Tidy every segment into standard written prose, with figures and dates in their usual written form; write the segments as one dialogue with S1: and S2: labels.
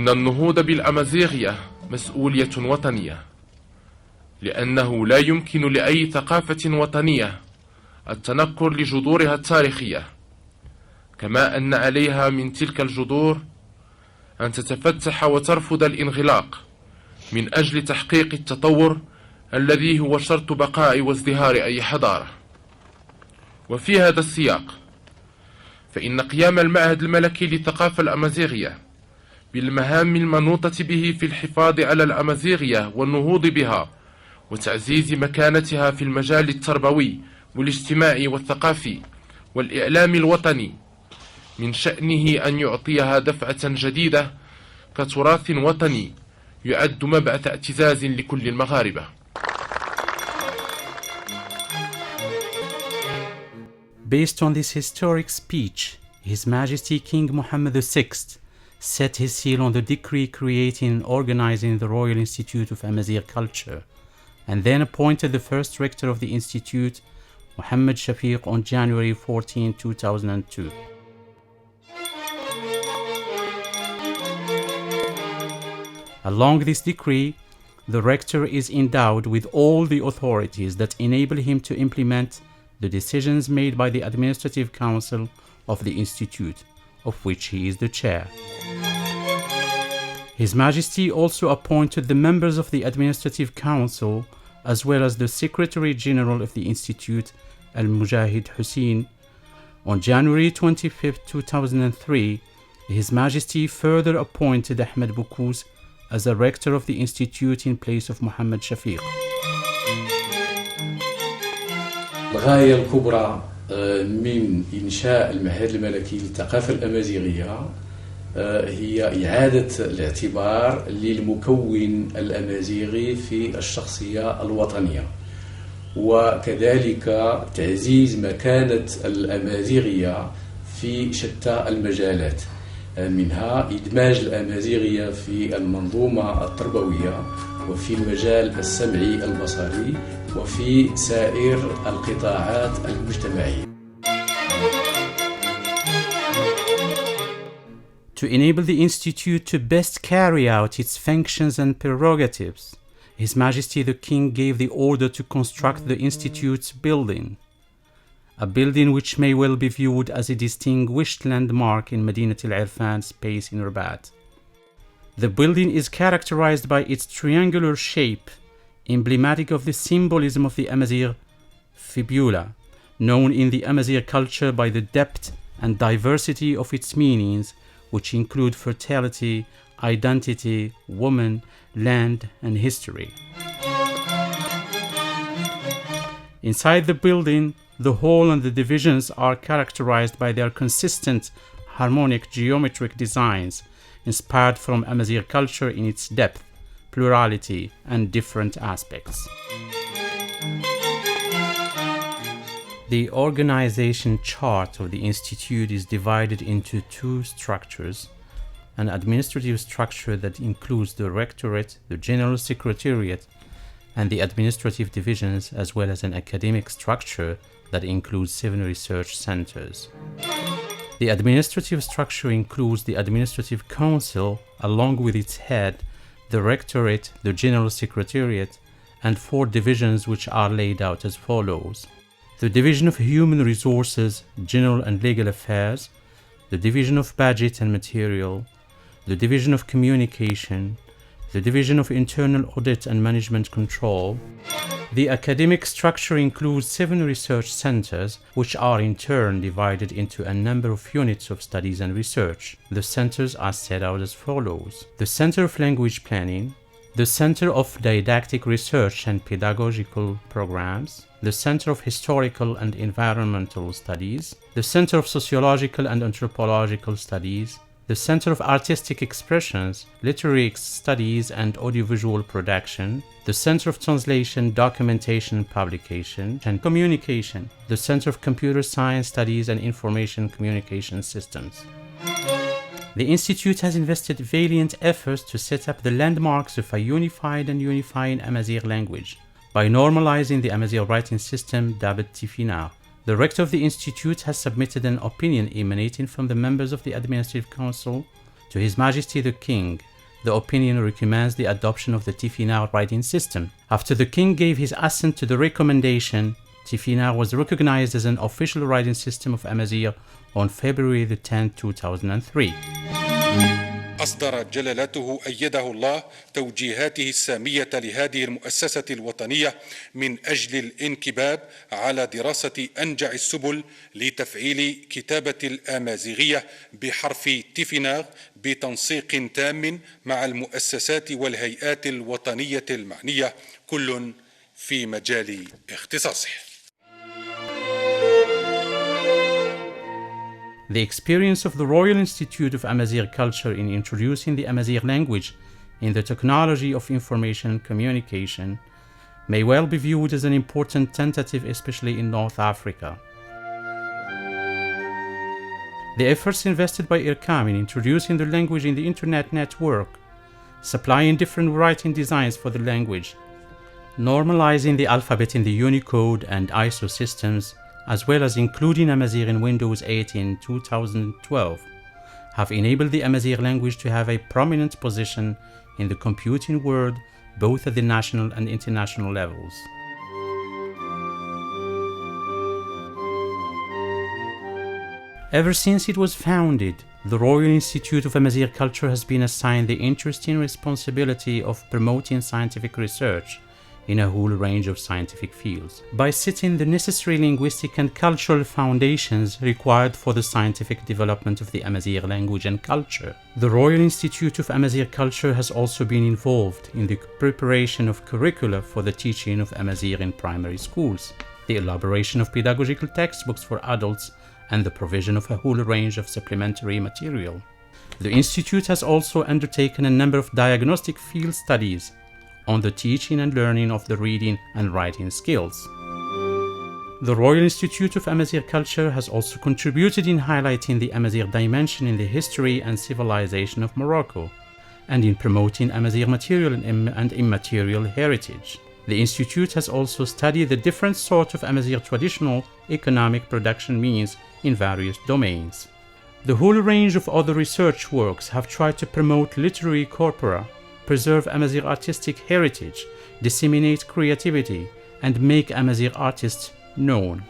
S1: إن النهوض بالأمازيغية مسؤولية وطنية، لأنه لا يمكن لأي ثقافة وطنية التنكر لجذورها التاريخية، كما أن عليها من تلك الجذور أن تتفتح وترفض الانغلاق من أجل تحقيق التطور الذي هو شرط بقاء وازدهار أي حضارة. وفي هذا السياق فإن قيام المعهد الملكي للثقافة الأمازيغية بالمهام المنوطة به في الحفاظ على الأمازيغية والنهوض بها وتعزيز مكانتها في المجال التربوي والاجتماعي والثقافي والإعلام الوطني من شأنه أن يعطيها دفعة جديدة كتراث وطني يعد مبعث اعتزاز لكل المغاربة.
S2: Based on this historic speech, His Majesty King Mohammed VI set his seal on the decree creating and organizing the Royal Institute of Amazigh Culture, and then appointed the first rector of the institute, Mohammed Shafiq, on January 14, 2002. Along this decree, the rector is endowed with all the authorities that enable him to implement the decisions made by the Administrative Council of the Institute, of which he is the chair. His Majesty also appointed the members of the Administrative Council as well as the Secretary General of the Institute, Al-Mujahid Hussein. On January 25, 2003, His Majesty further appointed Ahmed Boukous as a rector of the Institute in place of Mohammed Shafiq.
S3: الغاية الكبرى من إنشاء المعهد الملكي للثقافة الأمازيغية هي إعادة الاعتبار للمكون الأمازيغي في الشخصية الوطنية، وكذلك تعزيز مكانة الأمازيغية في شتى المجالات، منها إدماج الأمازيغية في المنظومة التربوية وفي المجال السمعي البصري وفي سائر القطاعات المجتمعية.
S2: To enable the Institute to best carry out its functions and prerogatives, His Majesty the King gave the order to construct the Institute's building, a building which may well be viewed as a distinguished landmark in Madinat al-Irfan space in Rabat. The building is characterized by its triangular shape, emblematic of the symbolism of the Amazigh fibula, known in the Amazigh culture by the depth and diversity of its meanings, which include fertility, identity, woman, land, and history. Inside the building, the hall and the divisions are characterized by their consistent, harmonic geometric designs, inspired from Amazigh culture in its depth, plurality, and different aspects. The organization chart of the Institute is divided into two structures: an administrative structure that includes the Rectorate, the General Secretariat, and the administrative divisions, as well as an academic structure that includes 7 research centers. The administrative structure includes the Administrative Council, along with its head, the Rectorate, the General Secretariat, and 4 divisions which are laid out as follows: the Division of Human Resources, General and Legal Affairs, the Division of Budget and Material, the Division of Communication, the Division of Internal Audit and Management Control. The academic structure includes 7 research centers, which are in turn divided into a number of units of studies and research. The centers are set out as follows: the Center of Language Planning, the Center of Didactic Research and Pedagogical Programs, the Center of Historical and Environmental Studies, the Center of Sociological and Anthropological Studies, the Center of Artistic Expressions, Literary Studies and Audiovisual Production, the Center of Translation, Documentation, Publication, and Communication, the Center of Computer Science Studies and Information Communication Systems. The Institute has invested valiant efforts to set up the landmarks of a unified and unifying Amazigh language by normalizing the Amazigh writing system Dabat Tifinagh. The Rector of the Institute has submitted an opinion emanating from the members of the Administrative Council to His Majesty the King, the opinion recommends the adoption of the Tifinagh writing system. After the king gave his assent to the recommendation, Tifinagh was recognized as an official writing system of Amazigh on February 10, 2003.
S4: أصدر جلالته أيده الله توجيهاته السامية لهذه المؤسسة الوطنية من أجل الانكباب على دراسة أنجع السبل لتفعيل كتابة الأمازيغية بحرف تيفيناغ بتنسيق تام مع المؤسسات والهيئات الوطنية المعنية كل في مجال اختصاصه.
S2: The experience of the Royal Institute of Amazigh Culture in introducing the Amazigh language in the technology of information and communication may well be viewed as an important tentative, especially in North Africa. The efforts invested by IRCAM in introducing the language in the Internet network, supplying different writing designs for the language, normalizing the alphabet in the Unicode and ISO systems, as well as including Amazigh in Windows 8 in 2012, have enabled the Amazigh language to have a prominent position in the computing world, both at the national and international levels. Ever since it was founded, the Royal Institute of Amazigh Culture has been assigned the interesting responsibility of promoting scientific research in a whole range of scientific fields, by setting the necessary linguistic and cultural foundations required for the scientific development of the Amazigh language and culture. The Royal Institute of Amazigh Culture has also been involved in the preparation of curricula for the teaching of Amazigh in primary schools, the elaboration of pedagogical textbooks for adults, and the provision of a whole range of supplementary material. The Institute has also undertaken a number of diagnostic field studies on the teaching and learning of the reading and writing skills. The Royal Institute of Amazigh Culture has also contributed in highlighting the Amazigh dimension in the history and civilization of Morocco, and in promoting Amazigh material and immaterial heritage. The Institute has also studied the different sorts of Amazigh traditional economic production means in various domains. The whole range of other research works have tried to promote literary corpora, preserve Amazigh artistic heritage, disseminate creativity, and make Amazigh artists known.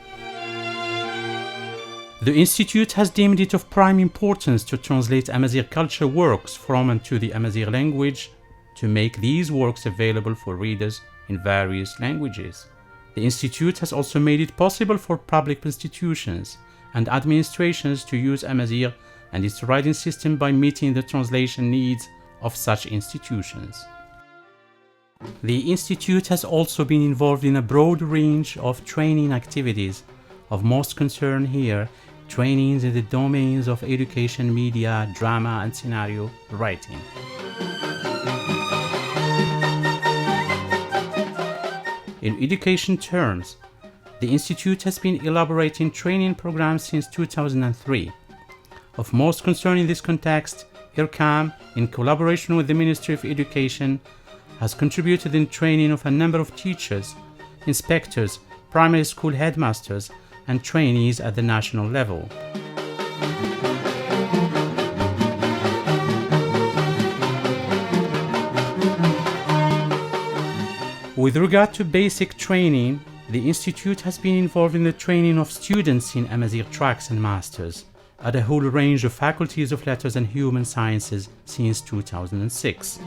S2: The Institute has deemed it of prime importance to translate Amazigh culture works from and to the Amazigh language, to make these works available for readers in various languages. The Institute has also made it possible for public institutions and administrations to use Amazigh and its writing system by meeting the translation needs of such institutions. The Institute has also been involved in a broad range of training activities. Of most concern here, trainings in the domains of education, media, drama, and scenario writing. In education terms, the Institute has been elaborating training programs since 2003. Of most concern in this context, IRCAM, in collaboration with the Ministry of Education, has contributed in training of a number of teachers, inspectors, primary school headmasters, and trainees at the national level. With regard to basic training, the Institute has been involved in the training of students in Amazigh tracks and masters at a whole range of faculties of letters and human sciences since 2006.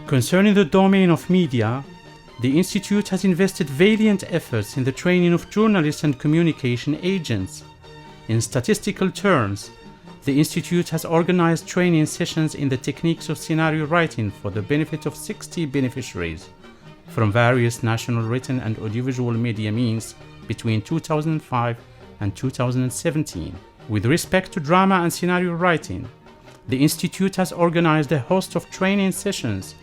S2: Concerning the domain of media, the Institute has invested valiant efforts in the training of journalists and communication agents. In statistical terms, the Institute has organized training sessions in the techniques of scenario writing for the benefit of 60 beneficiaries from various national written and audiovisual media means between 2005 and 2017. With respect to drama and scenario writing, the Institute has organized a host of training sessions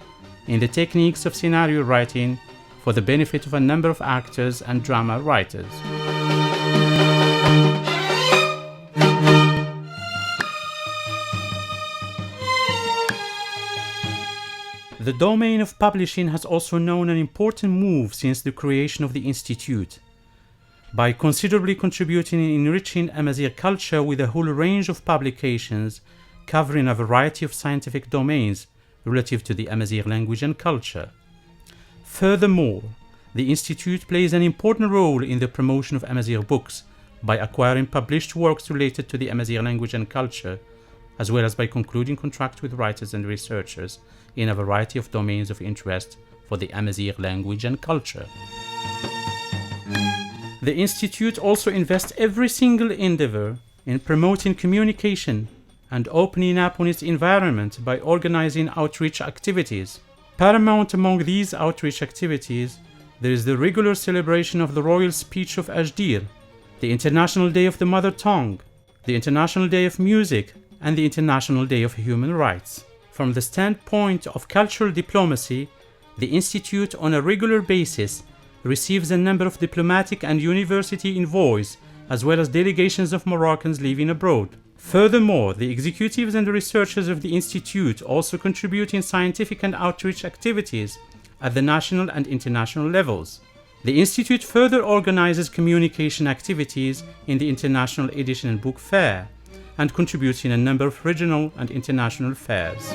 S2: in the techniques of scenario writing for the benefit of a number of actors and drama writers. The domain of publishing has also known an important move since the creation of the Institute. By considerably contributing in enriching Amazigh culture with a whole range of publications, covering a variety of scientific domains relative to the Amazigh language and culture. Furthermore, the Institute plays an important role in the promotion of Amazigh books by acquiring published works related to the Amazigh language and culture, as well as by concluding contracts with writers and researchers in a variety of domains of interest for the Amazigh language and culture. The Institute also invests every single endeavor in promoting communication and opening up on its environment by organizing outreach activities. Paramount among these outreach activities, there is the regular celebration of the Royal Speech of Ajdir, the International Day of the Mother Tongue, the International Day of Music, and the International Day of Human Rights. From the standpoint of cultural diplomacy, the Institute on a regular basis receives a number of diplomatic and university envoys, as well as delegations of Moroccans living abroad. Furthermore, the executives and the researchers of the Institute also contribute in scientific and outreach activities at the national and international levels. The Institute further organizes communication activities in the International Edition and Book Fair and contributes in a number of regional and international fairs.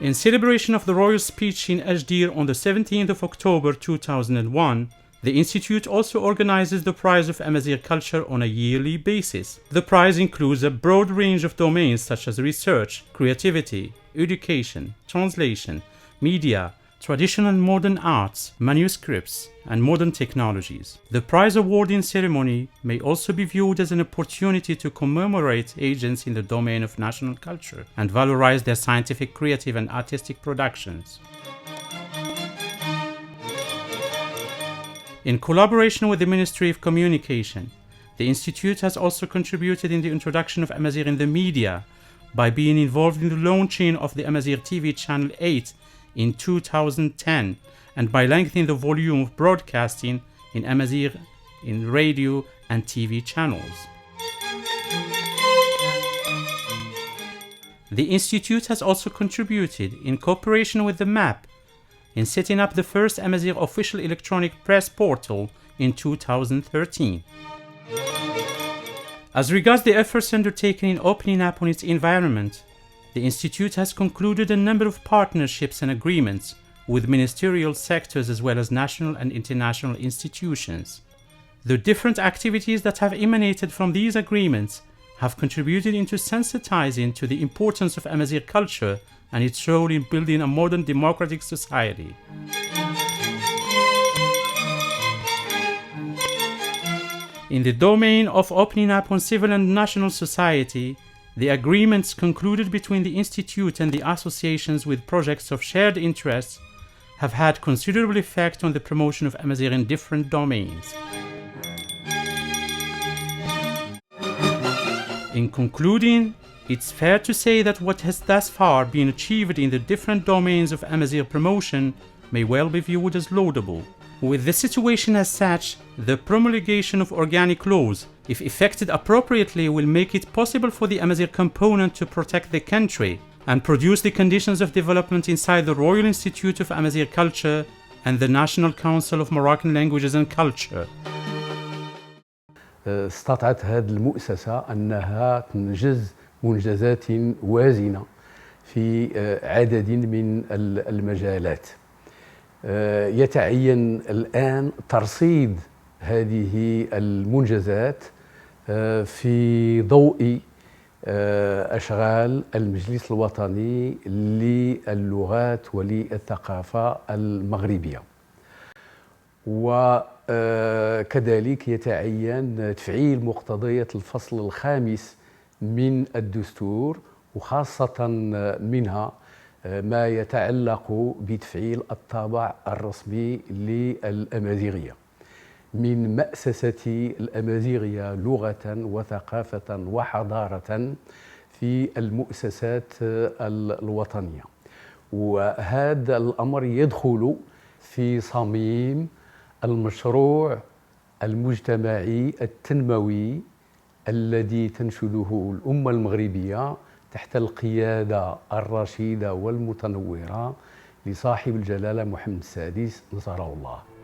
S2: In celebration of the Royal Speech in Ajdir on the 17th of October 2001, the Institute also organizes the Prize of Amazigh Culture on a yearly basis. The prize includes a broad range of domains such as research, creativity, education, translation, media, traditional and modern arts, manuscripts, and modern technologies. The prize awarding ceremony may also be viewed as an opportunity to commemorate agents in the domain of national culture and valorize their scientific, creative, and artistic productions. In collaboration with the Ministry of Communication, the Institute has also contributed in the introduction of Amazigh in the media by being involved in the launching of the Amazigh TV Channel 8 in 2010 and by lengthening the volume of broadcasting in Amazigh in radio and TV channels. The Institute has also contributed, in cooperation with the MAP, in setting up the first Amazigh official electronic press portal in 2013. As regards the efforts undertaken in opening up on its environment, the Institute has concluded a number of partnerships and agreements with ministerial sectors as well as national and international institutions. The different activities that have emanated from these agreements have contributed into sensitizing to the importance of Amazigh culture and its role in building a modern democratic society. In the domain of opening up on civil and national society, the agreements concluded between the Institute and the associations with projects of shared interests have had considerable effect on the promotion of Amazigh in different domains. In concluding, it's fair to say that what has thus far been achieved in the different domains of Amazigh promotion may well be viewed as laudable. With the situation as such, the promulgation of organic laws, if effected appropriately, will make it possible for the Amazigh component to protect the country and produce the conditions of development inside the Royal Institute of Amazigh Culture and the National Council of Moroccan Languages and Culture.
S3: استطاعت هذه المؤسسة أنها تنجز منجزات وازنة في عدد من المجالات. يتعين الآن ترصيد هذه المنجزات في ضوء أشغال المجلس الوطني للغات وللثقافة المغربية. وكذلك يتعين تفعيل مقتضيات الفصل الخامس من الدستور، وخاصة منها ما يتعلق بتفعيل الطابع الرسمي للأمازيغية من مأسسة الأمازيغية لغة وثقافة وحضارة في المؤسسات الوطنية. وهذا الأمر يدخل في صميم المشروع المجتمعي التنموي الذي تنشده الأمة المغربية تحت القيادة الرشيدة والمتنورة لصاحب الجلالة محمد السادس نصره الله.